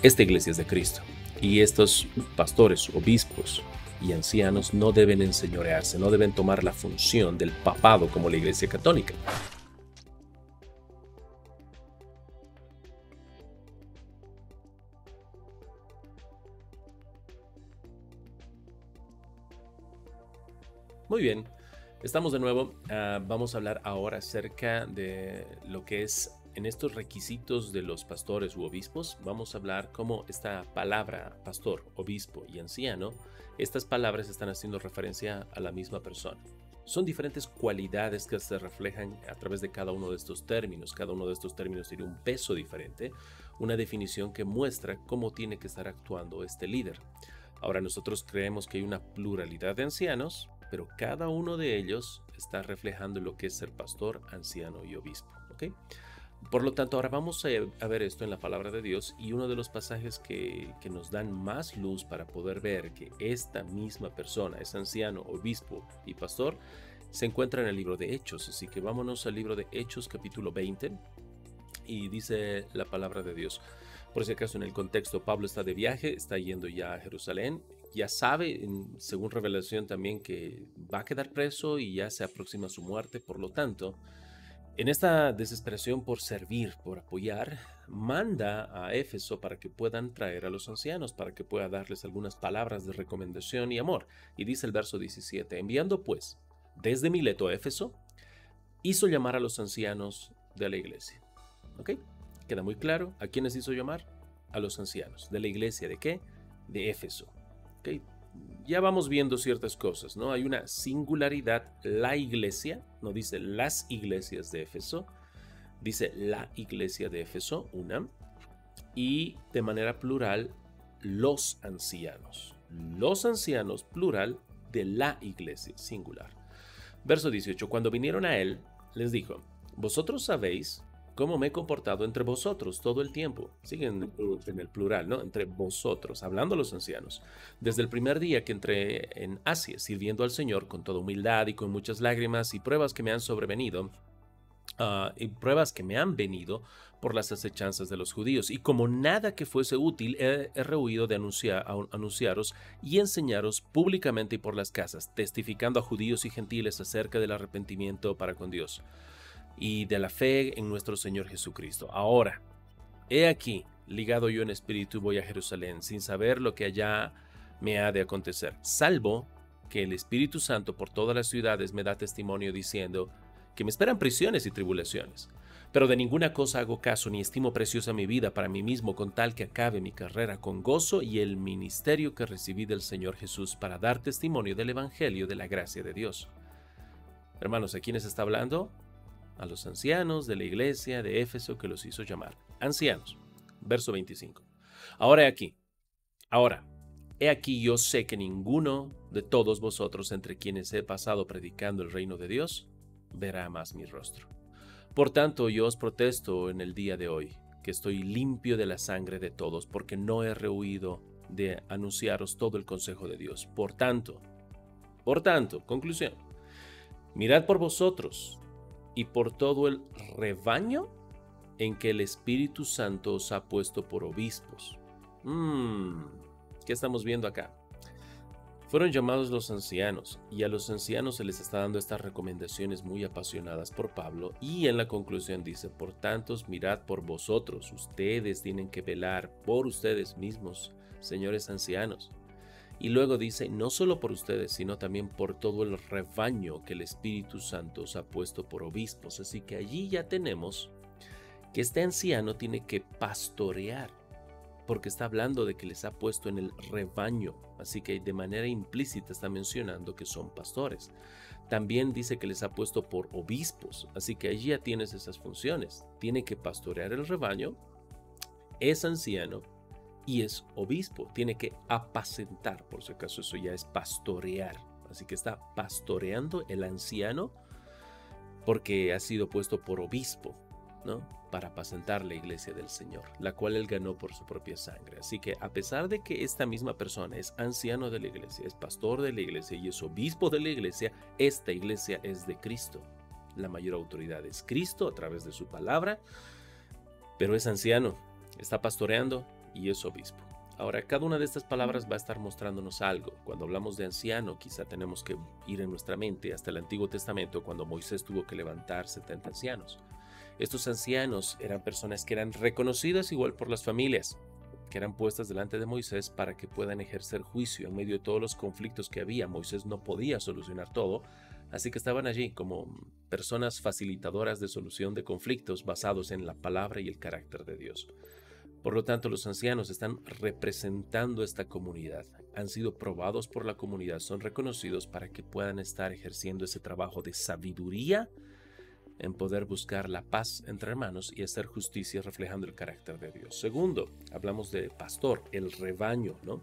Esta iglesia es de Cristo y estos pastores, obispos y ancianos no deben enseñorearse, no deben tomar la función del papado como la iglesia católica. Muy bien, estamos de nuevo. Vamos a hablar ahora acerca de lo que es en estos requisitos de los pastores u obispos. Vamos a hablar cómo esta palabra, pastor, obispo y anciano, estas palabras están haciendo referencia a la misma persona. Son diferentes cualidades que se reflejan a través de cada uno de estos términos. Cada uno de estos términos tiene un peso diferente, una definición que muestra cómo tiene que estar actuando este líder. Ahora nosotros creemos que hay una pluralidad de ancianos, pero cada uno de ellos está reflejando lo que es ser pastor, anciano y obispo. ¿Okay? Por lo tanto, ahora vamos a ver esto en la palabra de Dios, y uno de los pasajes que nos dan más luz para poder ver que esta misma persona es anciano, obispo y pastor, se encuentra en el libro de Hechos. Así que vámonos al libro de Hechos capítulo 20 y dice la palabra de Dios. Por si acaso, en el contexto, Pablo está de viaje, está yendo ya a Jerusalén, ya sabe, según revelación también, que va a quedar preso y ya se aproxima su muerte. Por lo tanto, en esta desesperación por servir, por apoyar, manda a Éfeso para que puedan traer a los ancianos, para que pueda darles algunas palabras de recomendación y amor. Y dice el verso 17, enviando pues desde Mileto a Éfeso, hizo llamar a los ancianos de la iglesia. ¿Ok? Queda muy claro. ¿A quiénes hizo llamar? A los ancianos. ¿De la iglesia de qué? De Éfeso. ¿Ok? Ya vamos viendo ciertas cosas, ¿no? Hay una singularidad, la iglesia, no dice las iglesias de Éfeso, dice la iglesia de Éfeso, una, y de manera plural, los ancianos. Los ancianos, plural, de la iglesia, singular. Verso 18, cuando vinieron a él, les dijo, vosotros sabéis cómo me he comportado entre vosotros todo el tiempo. Siguen en el plural, ¿no? Entre vosotros, hablando a los ancianos. Desde el primer día que entré en Asia, sirviendo al Señor con toda humildad y con muchas lágrimas y pruebas que me han sobrevenido, y pruebas que me han venido por las acechanzas de los judíos. Y como nada que fuese útil, he rehuido de anunciaros y enseñaros públicamente y por las casas, testificando a judíos y gentiles acerca del arrepentimiento para con Dios y de la fe en nuestro Señor Jesucristo. Ahora, he aquí, ligado yo en espíritu, voy a Jerusalén, sin saber lo que allá me ha de acontecer, salvo que el Espíritu Santo por todas las ciudades me da testimonio diciendo que me esperan prisiones y tribulaciones. Pero de ninguna cosa hago caso, ni estimo preciosa mi vida para mí mismo, con tal que acabe mi carrera con gozo y el ministerio que recibí del Señor Jesús para dar testimonio del Evangelio de la gracia de Dios. Hermanos, ¿a quiénes está hablando? A los ancianos de la iglesia de Éfeso que los hizo llamar. Ancianos. Verso 25. Ahora he aquí yo sé que ninguno de todos vosotros entre quienes he pasado predicando el reino de Dios verá más mi rostro. Por tanto, yo os protesto en el día de hoy que estoy limpio de la sangre de todos, porque no he rehuido de anunciaros todo el consejo de Dios. Por tanto, conclusión, mirad por vosotros y por todo el rebaño en que el Espíritu Santo os ha puesto por obispos. ¿Qué estamos viendo acá? Fueron llamados los ancianos, y a los ancianos se les está dando estas recomendaciones muy apasionadas por Pablo, y en la conclusión dice, por tanto, mirad por vosotros, ustedes tienen que velar por ustedes mismos, señores ancianos. Y luego dice, no solo por ustedes, sino también por todo el rebaño que el Espíritu Santo os ha puesto por obispos. Así que allí ya tenemos que este anciano tiene que pastorear, porque está hablando de que les ha puesto en el rebaño. Así que de manera implícita está mencionando que son pastores. También dice que les ha puesto por obispos. Así que allí ya tienes esas funciones. Tiene que pastorear el rebaño, es anciano, y es obispo, tiene que apacentar, por si acaso eso ya es pastorear. Así que está pastoreando el anciano porque ha sido puesto por obispo, ¿no? Para apacentar la iglesia del Señor, la cual él ganó por su propia sangre. Así que a pesar de que esta misma persona es anciano de la iglesia, es pastor de la iglesia y es obispo de la iglesia, esta iglesia es de Cristo. La mayor autoridad es Cristo a través de su palabra, pero es anciano, está pastoreando, y es obispo. Ahora, cada una de estas palabras va a estar mostrándonos algo. Cuando hablamos de anciano, quizá tenemos que ir en nuestra mente hasta el Antiguo Testamento, cuando Moisés tuvo que levantar 70 ancianos. Estos ancianos eran personas que eran reconocidas igual por las familias, que eran puestas delante de Moisés para que puedan ejercer juicio en medio de todos los conflictos que había. Moisés no podía solucionar todo, así que estaban allí como personas facilitadoras de solución de conflictos basados en la palabra y el carácter de Dios. Por lo tanto, los ancianos están representando esta comunidad, han sido probados por la comunidad, son reconocidos para que puedan estar ejerciendo ese trabajo de sabiduría en poder buscar la paz entre hermanos y hacer justicia reflejando el carácter de Dios. Segundo, hablamos de pastor, el rebaño, ¿no?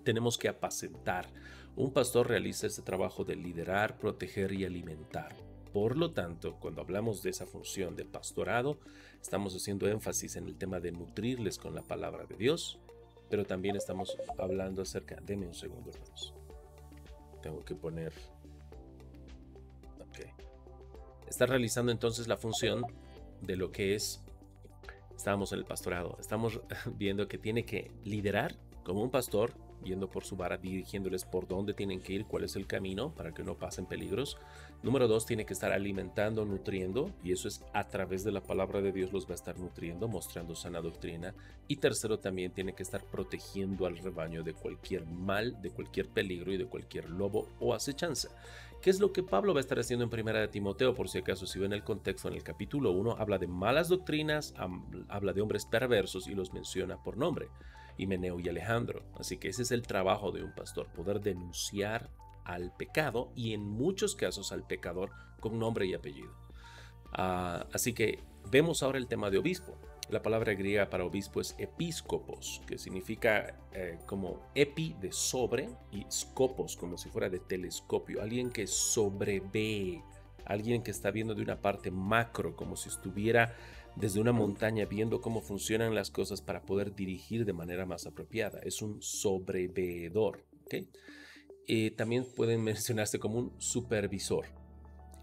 Tenemos que apacentar. Un pastor realiza ese trabajo de liderar, proteger y alimentar. Por lo tanto, cuando hablamos de esa función de pastorado, estamos haciendo énfasis en el tema de nutrirles con la palabra de Dios, pero también estamos hablando acerca... Deme un segundo, hermanos. Tengo que poner... Ok. Está realizando entonces la función de lo que es... Estábamos en el pastorado. Estamos viendo que tiene que liderar como un pastor, yendo por su vara, dirigiéndoles por dónde tienen que ir, cuál es el camino para que no pasen peligros. Número 2, tiene que estar alimentando, nutriendo, y eso es a través de la palabra de Dios los va a estar nutriendo, mostrando sana doctrina. Y tercero, también tiene que estar protegiendo al rebaño de cualquier mal, de cualquier peligro y de cualquier lobo o acechanza. ¿Qué es lo que Pablo va a estar haciendo en Primera de Timoteo? Por si acaso, si ven el contexto en el capítulo 1, habla de malas doctrinas, habla de hombres perversos y los menciona por nombre. Himeneo y Alejandro. Así que ese es el trabajo de un pastor, poder denunciar al pecado y en muchos casos al pecador con nombre y apellido. Así que vemos ahora el tema de obispo. La palabra griega para obispo es episcopos, que significa como epi de sobre y scopos como si fuera de telescopio, alguien que sobrevé, alguien que está viendo de una parte macro, como si estuviera desde una montaña viendo cómo funcionan las cosas para poder dirigir de manera más apropiada. Es un sobreveedor. ¿Okay? También pueden mencionarse como un supervisor.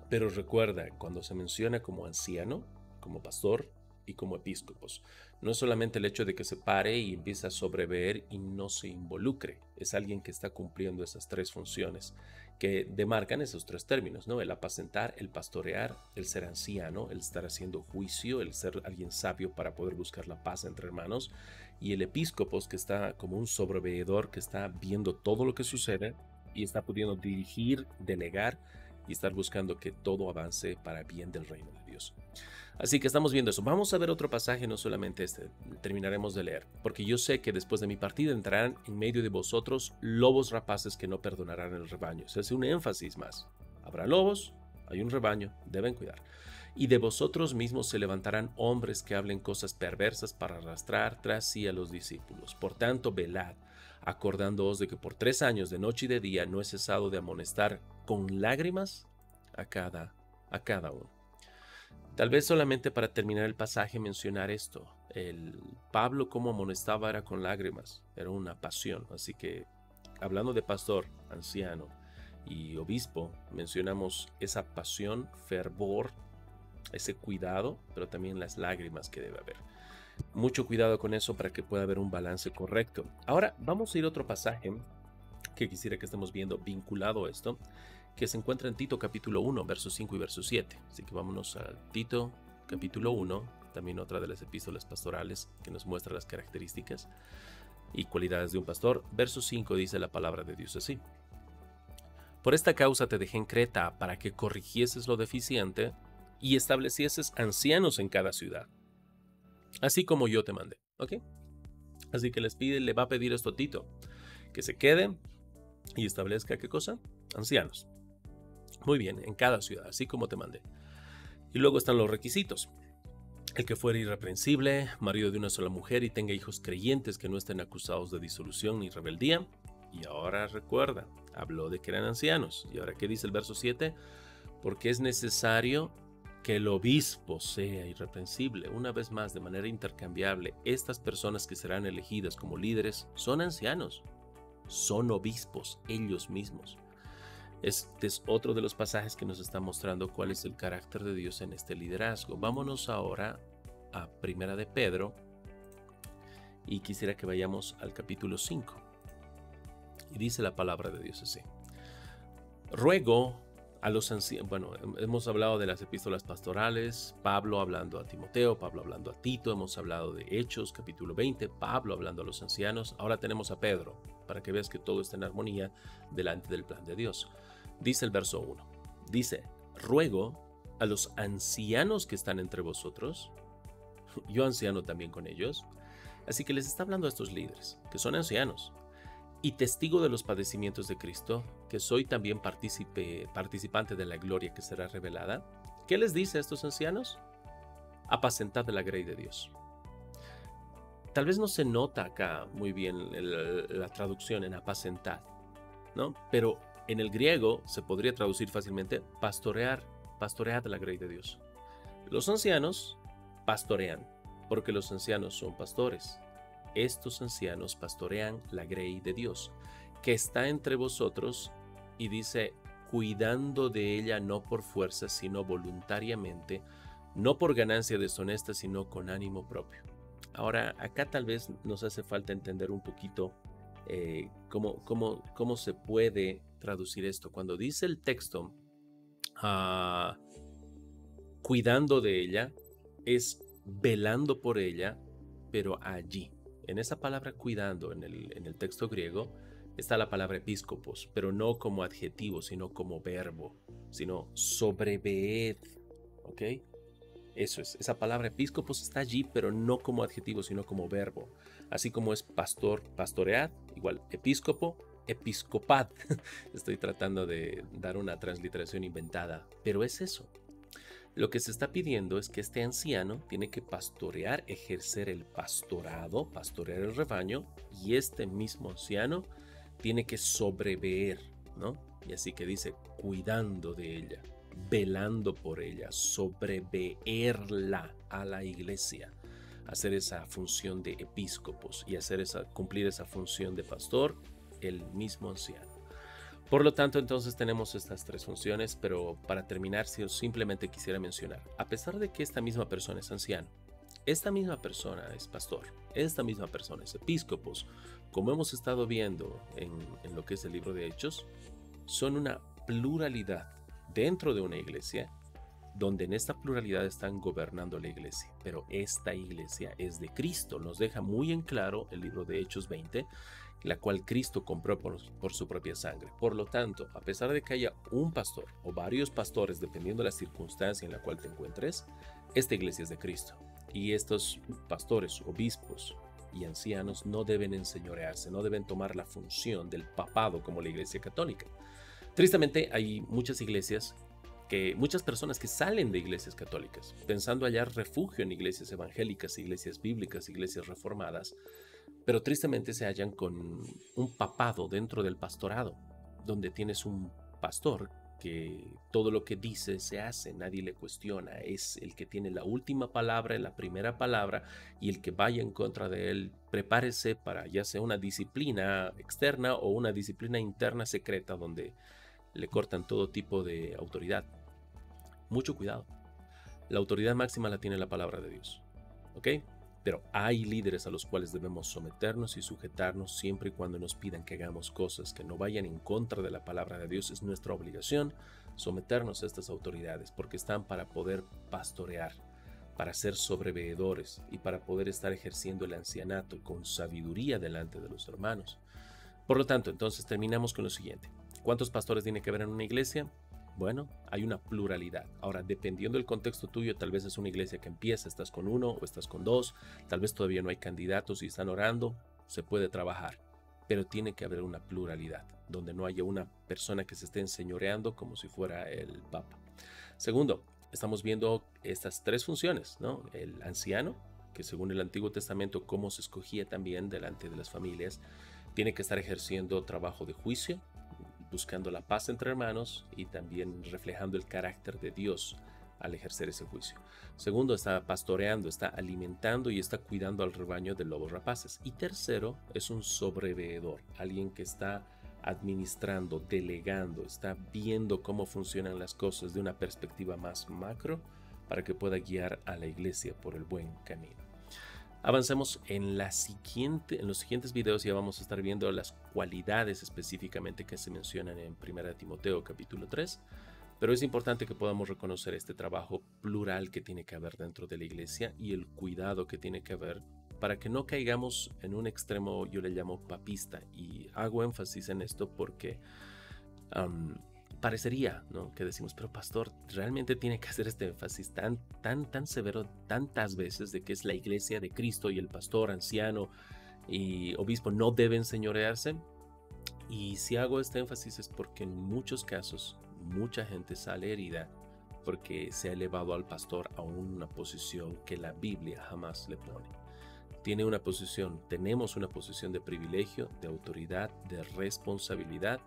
Pero recuerda, cuando se menciona como anciano, como pastor y como episcopos, no es solamente el hecho de que se pare y empiece a sobreveer y no se involucre. Es alguien que está cumpliendo esas tres funciones que demarcan esos tres términos, ¿no? El apacentar, el pastorear, el ser anciano, el estar haciendo juicio, el ser alguien sabio para poder buscar la paz entre hermanos, y el episcopos, que está como un sobreveedor que está viendo todo lo que sucede y está pudiendo dirigir, delegar y estar buscando que todo avance para bien del reino de Dios. Así que estamos viendo eso. Vamos a ver otro pasaje, no solamente este, terminaremos de leer, porque yo sé que después de mi partida entrarán en medio de vosotros lobos rapaces que no perdonarán el rebaño. Se hace un énfasis más. Habrá lobos, hay un rebaño, deben cuidar. Y de vosotros mismos se levantarán hombres que hablen cosas perversas para arrastrar tras sí a los discípulos. Por tanto, velad, acordándoos de que por 3 años de noche y de día no he cesado de amonestar con lágrimas a cada uno. Tal vez solamente para terminar el pasaje mencionar esto. El Pablo como amonestaba era con lágrimas, era una pasión. Así que hablando de pastor, anciano y obispo, mencionamos esa pasión, fervor, ese cuidado, pero también las lágrimas que debe haber. Mucho cuidado con eso para que pueda haber un balance correcto. Ahora vamos a ir a otro pasaje que quisiera que estemos viendo vinculado a esto, que se encuentra en Tito capítulo 1, versos 5 y verso 7. Así que vámonos a Tito capítulo 1, también otra de las epístolas pastorales que nos muestra las características y cualidades de un pastor. Verso 5 dice la palabra de Dios así: Por esta causa te dejé en Creta para que corrigieses lo deficiente y establecieses ancianos en cada ciudad, así como yo te mandé. ¿Ok? Así que le va a pedir esto a Tito, que se quede y establezca, ¿qué cosa? Ancianos. Muy bien, en cada ciudad, así como te mandé. Y luego están los requisitos. El que fuera irreprensible, marido de una sola mujer y tenga hijos creyentes que no estén acusados de disolución ni rebeldía. Y ahora recuerda, habló de que eran ancianos. Y ahora, ¿qué dice el verso 7? Porque es necesario que el obispo sea irreprensible. Una vez más, de manera intercambiable, estas personas que serán elegidas como líderes son ancianos, son obispos ellos mismos. Este es otro de los pasajes que nos está mostrando cuál es el carácter de Dios en este liderazgo. Vámonos ahora a Primera de Pedro, Y quisiera que vayamos al capítulo 5. Y dice la palabra de Dios así. Ruego a los ancianos, bueno, hemos hablado de las epístolas pastorales, Pablo hablando a Timoteo, Pablo hablando a Tito, hemos hablado de Hechos, capítulo 20, Pablo hablando a los ancianos, ahora tenemos a Pedro, para que veas que todo está en armonía delante del plan de Dios. Dice el verso 1, dice, ruego a los ancianos que están entre vosotros, yo anciano también con ellos, así que les está hablando a estos líderes, que son ancianos, y testigo de los padecimientos de Cristo, que soy también participante de la gloria que será revelada. ¿Qué les dice a estos ancianos? Apacentad de la grey de Dios. Tal vez no se nota acá muy bien la traducción en apacentad, ¿no? Pero en el griego se podría traducir fácilmente pastorear de la grey de Dios. Los ancianos pastorean, porque los ancianos son pastores. Estos ancianos pastorean la grey de Dios, que está entre vosotros, y dice, cuidando de ella no por fuerza, sino voluntariamente, no por ganancia deshonesta, sino con ánimo propio. Ahora, acá tal vez nos hace falta entender un poquito cómo se puede traducir esto. Cuando dice el texto, cuidando de ella, es velando por ella, pero allí. En esa palabra cuidando, en el texto griego, está la palabra episcopos, pero no como adjetivo, sino como verbo, sino sobreveed, ¿ok? Eso es, esa palabra episcopos está allí, pero no como adjetivo, sino como verbo. Así como es pastor, pastoread, igual episcopo, episcopad. Estoy tratando de dar una transliteración inventada, pero es eso. Lo que se está pidiendo es que este anciano tiene que pastorear, ejercer el pastorado, pastorear el rebaño, y este mismo anciano tiene que sobreveer, ¿no? Y así que dice, cuidando de ella, velando por ella, sobreveerla a la iglesia, hacer esa función de episcopos y cumplir esa función de pastor, el mismo anciano. Por lo tanto, entonces tenemos estas tres funciones, pero para terminar, si yo simplemente quisiera mencionar, a pesar de que esta misma persona es anciano, esta misma persona es pastor, esta misma persona es episcopos, como hemos estado viendo en lo que es el libro de Hechos, son una pluralidad dentro de una iglesia, donde en esta pluralidad están gobernando la iglesia, pero esta iglesia es de Cristo, nos deja muy en claro el libro de Hechos 20, la cual Cristo compró por su propia sangre. Por lo tanto, a pesar de que haya un pastor o varios pastores, dependiendo de la circunstancia en la cual te encuentres, esta iglesia es de Cristo. Y estos pastores, obispos y ancianos no deben enseñorearse, no deben tomar la función del papado como la iglesia católica. Tristemente, hay muchas personas que salen de iglesias católicas, pensando hallar refugio en iglesias evangélicas, iglesias bíblicas, iglesias reformadas, pero tristemente se hallan con un papado dentro del pastorado, donde tienes un pastor que todo lo que dice se hace, nadie le cuestiona, es el que tiene la última palabra, la primera palabra, y el que vaya en contra de él, prepárese para ya sea una disciplina externa o una disciplina interna secreta donde le cortan todo tipo de autoridad. Mucho cuidado. La autoridad máxima la tiene la palabra de Dios, ¿ok? Pero hay líderes a los cuales debemos someternos y sujetarnos siempre y cuando nos pidan que hagamos cosas que no vayan en contra de la palabra de Dios. Es nuestra obligación someternos a estas autoridades porque están para poder pastorear, para ser sobreveedores y para poder estar ejerciendo el ancianato con sabiduría delante de los hermanos. Por lo tanto, entonces terminamos con lo siguiente. ¿Cuántos pastores tiene que haber en una iglesia? Bueno, hay una pluralidad. Ahora, dependiendo del contexto tuyo, tal vez es una iglesia que empieza, estás con uno o estás con dos, tal vez todavía no hay candidatos y están orando, se puede trabajar, pero tiene que haber una pluralidad, donde no haya una persona que se esté enseñoreando como si fuera el Papa. Segundo, estamos viendo estas tres funciones, ¿no? El anciano, que según el Antiguo Testamento, cómo se escogía también delante de las familias, tiene que estar ejerciendo trabajo de juicio, buscando la paz entre hermanos y también reflejando el carácter de Dios al ejercer ese juicio. Segundo, está pastoreando, está alimentando y está cuidando al rebaño de lobos rapaces. Y tercero, es un sobreveedor, alguien que está administrando, delegando, está viendo cómo funcionan las cosas de una perspectiva más macro para que pueda guiar a la iglesia por el buen camino. Avancemos en los siguientes videos. Ya vamos a estar viendo las cualidades específicamente que se mencionan en 1 Timoteo capítulo 3. Pero es importante que podamos reconocer este trabajo plural que tiene que haber dentro de la iglesia y el cuidado que tiene que haber para que no caigamos en un extremo, yo le llamo papista. Y hago énfasis en esto porque parecería, ¿no?, que decimos, pero pastor, realmente tiene que hacer este énfasis tan severo tantas veces de que es la iglesia de Cristo y el pastor, anciano y obispo no deben señorearse. Y si hago este énfasis es porque en muchos casos mucha gente sale herida porque se ha elevado al pastor a una posición que la Biblia jamás le pone. Tenemos una posición de privilegio, de autoridad, de responsabilidad,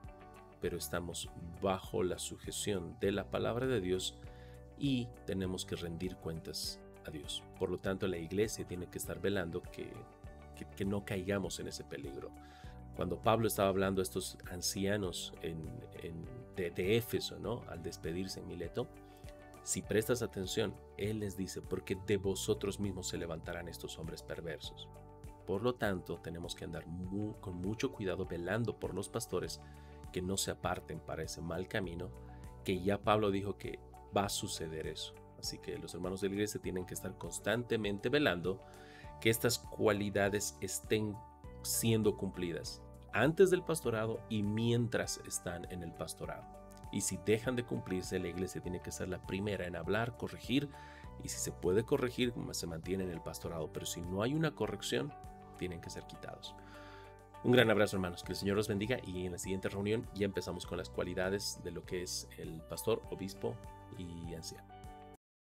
pero estamos bajo la sujeción de la palabra de Dios y tenemos que rendir cuentas a Dios. Por lo tanto, la iglesia tiene que estar velando que no caigamos en ese peligro. Cuando Pablo estaba hablando a estos ancianos de Éfeso, ¿no?, al despedirse en Mileto, si prestas atención, él les dice, porque de vosotros mismos se levantarán estos hombres perversos. Por lo tanto, tenemos que andar con mucho cuidado velando por los pastores que no se aparten para ese mal camino, que ya Pablo dijo que va a suceder eso. Así que los hermanos de la iglesia tienen que estar constantemente velando que estas cualidades estén siendo cumplidas antes del pastorado y mientras están en el pastorado. Y si dejan de cumplirse, la iglesia tiene que ser la primera en hablar, corregir, y si se puede corregir, se mantiene en el pastorado. Pero si no hay una corrección, tienen que ser quitados. Un gran abrazo, hermanos, que el Señor los bendiga, y en la siguiente reunión ya empezamos con las cualidades de lo que es el pastor, obispo y anciano.